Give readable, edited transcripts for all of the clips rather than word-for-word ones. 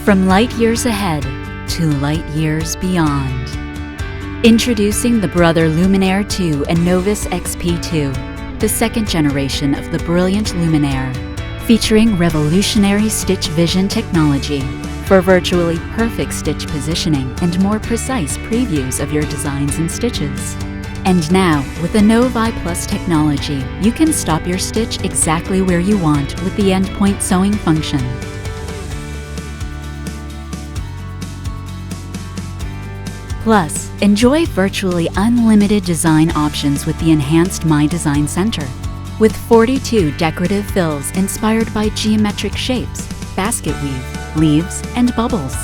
From light years ahead to light years beyond. Introducing the Brother Luminaire 2 and Novus XP2, the second generation of the brilliant Luminaire, featuring revolutionary StitchVision technology for virtually perfect stitch positioning and more precise previews of your designs and stitches. And now, with the Novi Plus technology, you can stop your stitch exactly where you want with the endpoint sewing function. Plus, enjoy virtually unlimited design options with the enhanced My Design Center, with 42 decorative fills inspired by geometric shapes, basket weave, leaves, and bubbles.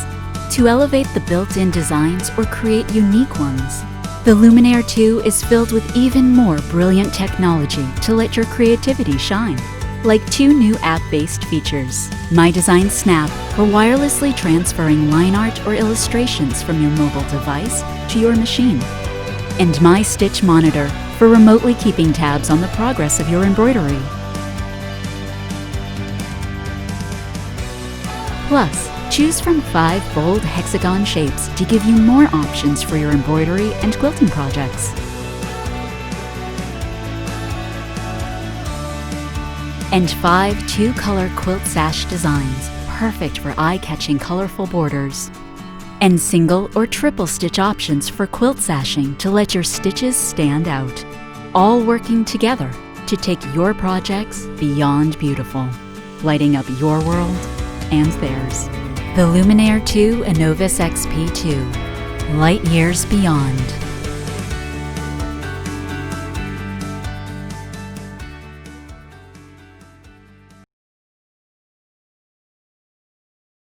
To elevate the built-in designs or create unique ones, the Luminaire 2 is filled with even more brilliant technology to let your creativity shine. Like 2 new app-based features, My Design Snap for wirelessly transferring line art or illustrations from your mobile device to your machine, and My Stitch Monitor for remotely keeping tabs on the progress of your embroidery. Plus, choose from 5 bold hexagon shapes to give you more options for your embroidery and quilting projects. And 5 2-color quilt sash designs, perfect for eye-catching colorful borders. And single or triple stitch options for quilt sashing to let your stitches stand out. All working together to take your projects beyond beautiful, lighting up your world and theirs. The Luminaire 2 and Novus XP2, light years beyond.